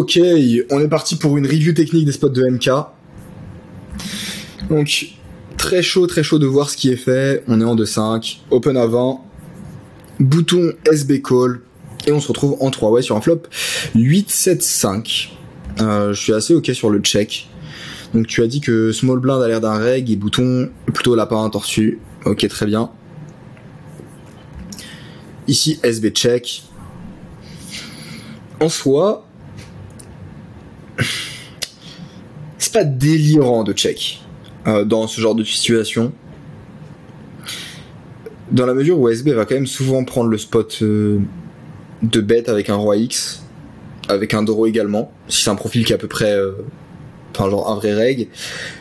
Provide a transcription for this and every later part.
Ok, on est parti pour une review technique des spots de MK. Donc, très chaud de voir ce qui est fait. On est en 2-5, open à 20, bouton SB call, et on se retrouve en 3-way sur un flop 8-7-5. Je suis assez ok sur le check. Donc tu as dit que small blind a l'air d'un reg et bouton plutôt lapin torsu. Ok, très bien. Ici SB check. En soi, c'est pas délirant de check dans ce genre de situation, dans la mesure où SB va quand même souvent prendre le spot de bet avec un roi X, avec un draw également, si c'est un profil qui est à peu près enfin genre un vrai reg.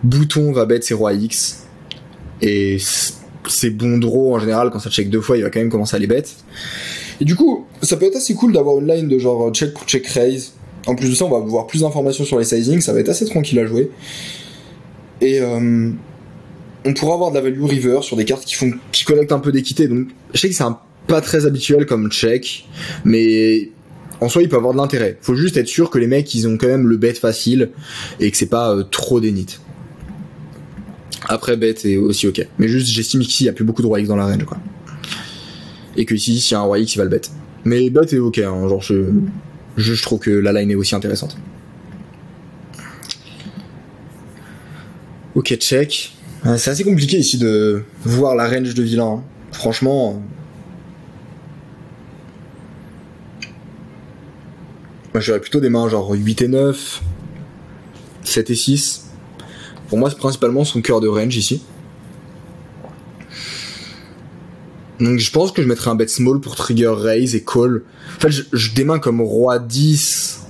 Bouton va bet ses rois X, et ses bons draws en général, quand ça check deux fois, il va quand même commencer à les bet. Et du coup, ça peut être assez cool d'avoir une line de genre check pour check raise. En plus de ça, on va avoir plus d'informations sur les sizings, ça va être assez tranquille à jouer. Et on pourra avoir de la value river sur des cartes qui collectent un peu d'équité. Donc je sais que c'est pas très habituel comme check, mais en soi il peut avoir de l'intérêt. Faut juste être sûr que les mecs ils ont quand même le bet facile et que c'est pas trop d'énit. Après bet est aussi ok, mais juste j'estime qu'ici il y a plus beaucoup de roi X dans la range quoi. Et que ici s'il y a un roi X il va le bet. Mais bet est ok, hein, genre je trouve que la line est aussi intéressante. Ok, check. C'est assez compliqué ici de voir la range de vilain. Hein. Franchement. Moi j'aurais plutôt des mains genre 8 et 9, 7 et 6. Pour moi c'est principalement son cœur de range ici. Donc je pense que je mettrais un bet small pour trigger raise et call. En fait je des mains comme roi 10.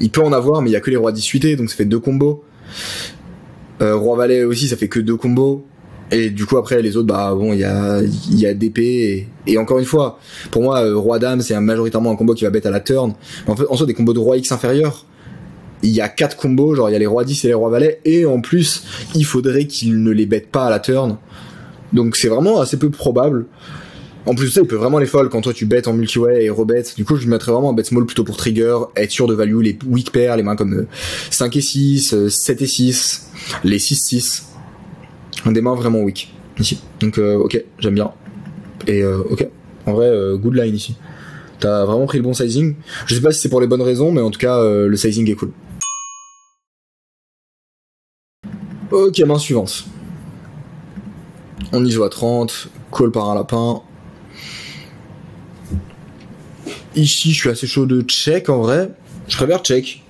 Il peut en avoir mais il y a que les rois 10 suités donc ça fait 2 combos. Roi valet aussi ça fait que 2 combos. Et du coup après les autres bah bon il y a DP et encore une fois pour moi roi dame c'est majoritairement un combo qui va bet à la turn. Mais en fait en soi des combos de roi X inférieur il y a 4 combos, genre il y a les rois 10 et les rois valets, et en plus il faudrait qu'ils ne les bêtent pas à la turn. Donc c'est vraiment assez peu probable. En plus de ça, il peut vraiment les fold quand toi tu bêtes en multi-way et rebet. Du coup, je mettrais vraiment un bet small plutôt pour trigger, être sûr de value les weak pairs, les mains comme 5 et 6, 7 et 6, les 6-6. Des mains vraiment weak, ici. Donc ok, j'aime bien. Et ok, en vrai, good line ici. T'as vraiment pris le bon sizing. Je sais pas si c'est pour les bonnes raisons, mais en tout cas, le sizing est cool. Ok, main suivante. On ISO à 30, call par un lapin. Ici, je suis assez chaud de check en vrai. Je préfère check.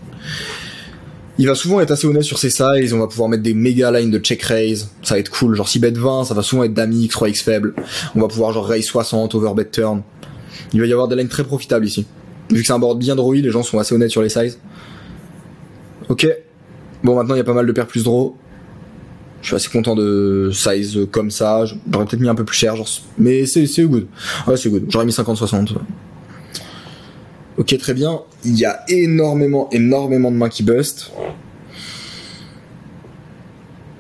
Il va souvent être assez honnête sur ses sizes. On va pouvoir mettre des méga lines de check raise. Ça va être cool. Genre si bet 20, ça va souvent être dame X, roi X faible. On va pouvoir genre raise 60, over bet turn. Il va y avoir des lines très profitables ici. Vu que c'est un board bien drawy, les gens sont assez honnêtes sur les sizes. Ok. Bon, maintenant il y a pas mal de paires plus draw. Je suis assez content de size comme ça. J'aurais peut-être mis un peu plus cher, genre, mais c'est good. Ouais, c'est good. J'aurais mis 50-60. Ok, très bien. Il y a énormément de mains qui bust.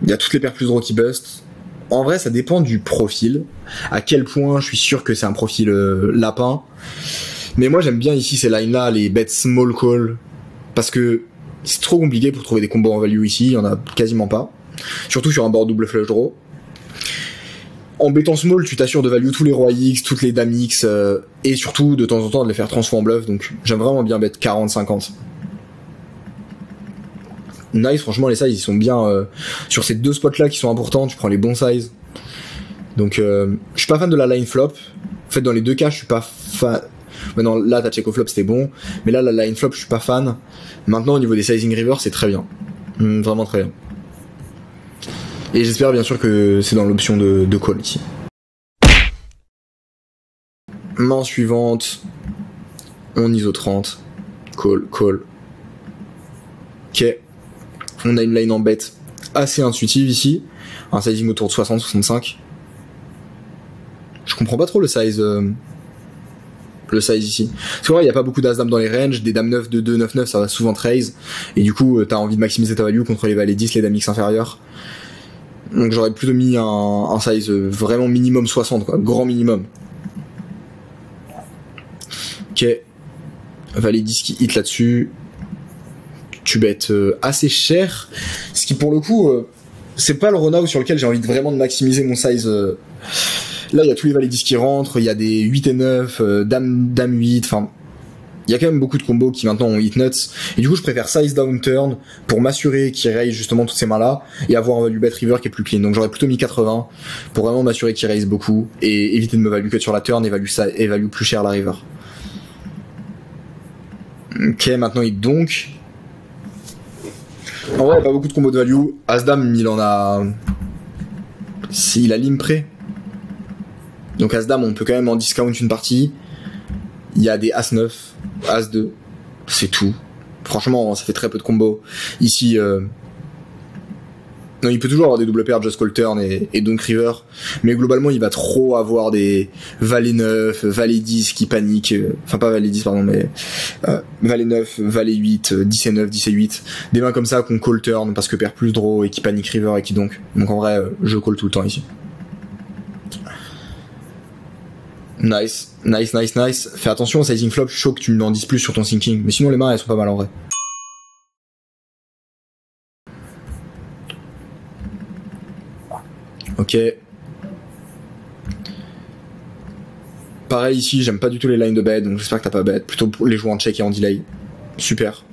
Il y a toutes les paires plus draw qui bust. En vrai, ça dépend du profil. À quel point je suis sûr que c'est un profil lapin. Mais moi, j'aime bien ici ces lines-là, les bets small call. Parce que c'est trop compliqué pour trouver des combos en value ici. Il y en a quasiment pas. Surtout sur un board double flush draw. En bettant small, tu t'assures de value tous les rois X, toutes les dames X, et surtout de temps en temps de les faire transfo en bluff. Donc j'aime vraiment bien bet 40-50. Nice, franchement les sizes ils sont bien sur ces deux spots là qui sont importants. Tu prends les bons sizes. Donc je suis pas fan de la line flop. En fait dans les deux cas je suis pas fan. Maintenant là ta check au flop c'était bon, mais là la line flop je suis pas fan. Maintenant au niveau des sizing river c'est très bien, vraiment très bien. Et j'espère bien sûr que c'est dans l'option de call ici. Main suivante. On ISO 30. Call. Ok. On a une line en bet assez intuitive ici. Un sizing autour de 60-65. Je comprends pas trop le size ici. Parce qu'en vrai, il n'y a pas beaucoup d'as-dames dans les ranges. Des dames 9, 2-2, 9-9, ça va souvent raise. Et du coup, t'as envie de maximiser ta value contre les valets 10, les dames X inférieures. Donc j'aurais plutôt mis un size vraiment minimum 60 quoi, grand minimum. Ok. Valet 10 qui hit là-dessus. tu bêtes assez cher, ce qui pour le coup c'est pas le run-out sur lequel j'ai envie vraiment de maximiser mon size. Là il y a tous les valets 10 qui rentrent, il y a des 8 et 9, dame 8, enfin il y a quand même beaucoup de combos qui maintenant ont hit nuts, et du coup je préfère size down turn pour m'assurer qu'il raise justement toutes ces mains là et avoir du bet river qui est plus clean. Donc j'aurais plutôt mis 80 pour vraiment m'assurer qu'il raise beaucoup et éviter de me value que sur la turn et value plus cher la river. Ok, maintenant il donc. En vrai, il n'y a pas beaucoup de combos de value. As-Dame, il en a. S'il a l'impré. Donc As-Dame, on peut quand même en discount une partie. Il y a des As-9, As-2. C'est tout. Franchement, ça fait très peu de combos. Ici, non, il peut toujours avoir des double paires, Just Call Turn et donc River, mais globalement il va trop avoir des Valet 9, Valet 10 qui paniquent, enfin pas Valet 10 pardon, mais Valet 9, Valet 8, 10 et 9, 10 et 8, des mains comme ça qu'on call turn parce que perd plus draw et qui panique River et qui donc en vrai je call tout le temps ici. Nice. Fais attention au sizing flop, je suis chaud que tu n'en dises plus sur ton thinking, mais sinon les mains elles sont pas mal en vrai. Ok. Pareil ici, j'aime pas du tout les lines de bet, donc j'espère que t'as pas bet. Plutôt pour les jouer en check et en delay. Super.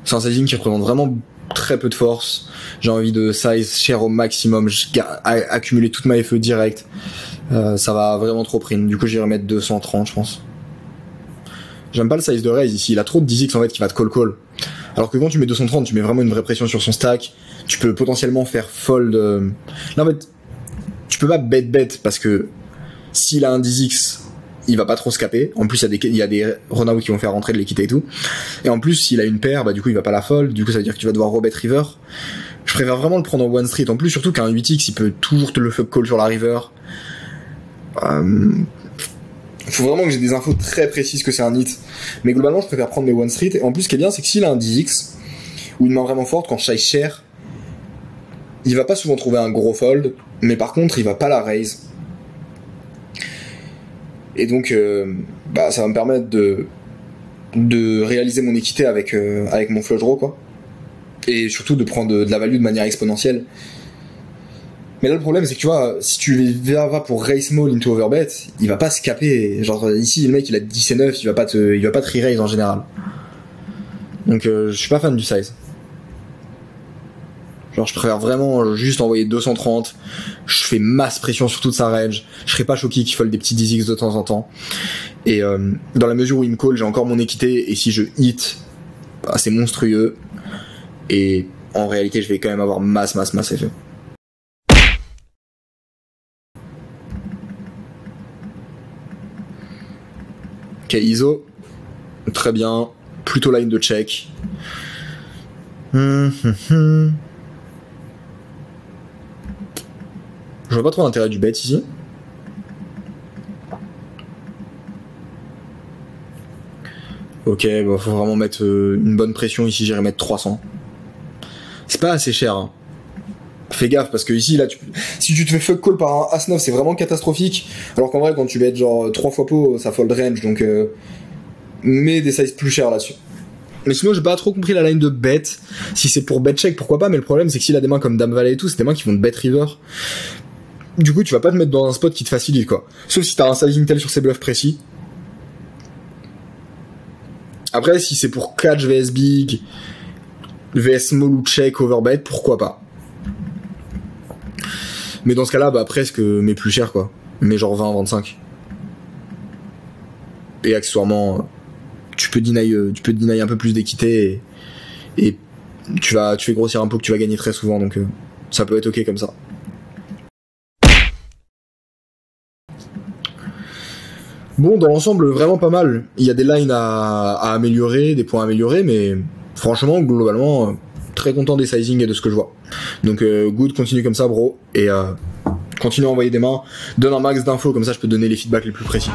C'est un sizing qui représente vraiment très peu de force. J'ai envie de size share au maximum, accumuler toute ma FE direct. Ça va vraiment trop print. Du coup, j'irai mettre 230, je pense. J'aime pas le size de raise ici. Il a trop de 10x en fait qui va te call. Alors que quand tu mets 230, tu mets vraiment une vraie pression sur son stack. Tu peux potentiellement faire fold. Là, en fait, tu peux pas bet parce que s'il a un 10x, il va pas trop se caper. En plus, il y a des run-out qui vont faire rentrer de l'équité et tout. Et en plus, s'il a une paire, bah du coup, il va pas la fold. Du coup, ça veut dire que tu vas devoir rebet river. Je préfère vraiment le prendre en one street. En plus, surtout qu'un 8x, il peut toujours te le fuck call sur la river. Faut vraiment que j'ai des infos très précises que c'est un hit. Mais globalement, je préfère prendre mes one street. Et en plus, ce qui est bien, c'est que s'il a un 10x, ou une main vraiment forte, quand je size cher, il va pas souvent trouver un gros fold, mais par contre il va pas la raise. Et donc bah ça va me permettre de réaliser mon équité avec mon flush draw quoi. Et surtout de prendre de la value de manière exponentielle. Mais là le problème c'est que tu vois, si tu vas pour raise small into overbet, il va pas se caper. Genre ici le mec il a 10 et 9, il va pas te re-raise en général. Donc je suis pas fan du size. Genre je préfère vraiment juste envoyer 230, je fais masse pression sur toute sa range, je serais pas choqué qu'il fold des petits 10x de temps en temps. Et dans la mesure où il me call, j'ai encore mon équité, et si je hit, bah, c'est monstrueux. Et en réalité je vais quand même avoir masse FE. Ok, ISO, très bien, plutôt line de check. Je vois pas trop l'intérêt du bet ici. Ok, bah faut vraiment mettre une bonne pression ici, j'irai mettre 300. C'est pas assez cher, hein. Fais gaffe parce que ici, là, si tu te fais fuck call par un As-9, c'est vraiment catastrophique. Alors qu'en vrai, quand tu bets genre 3 fois pot, ça fold range, donc mets des sizes plus chers là-dessus. Mais sinon, j'ai pas trop compris la line de bet. Si c'est pour bet check, pourquoi pas, mais le problème, c'est que s'il a des mains comme Dame Valet et tout, c'est des mains qui vont te bet river. Du coup, tu vas pas te mettre dans un spot qui te facilite, quoi. Sauf si t'as un sizing tel sur ses bluffs précis. Après, si c'est pour catch vs big, vs small ou check, overbet, pourquoi pas. Mais dans ce cas-là, bah presque, mais plus cher, quoi. Mais genre 20, 25. Et accessoirement, tu peux deny un peu plus d'équité et tu fais grossir un pot que tu vas gagner très souvent, donc ça peut être ok comme ça. Bon, dans l'ensemble, vraiment pas mal. Il y a des lines à améliorer, des points à améliorer, mais franchement, globalement, très content des sizing et de ce que je vois. Donc, good, continue comme ça, bro. Et continue à envoyer des mains. Donne un max d'infos, comme ça je peux donner les feedbacks les plus précis.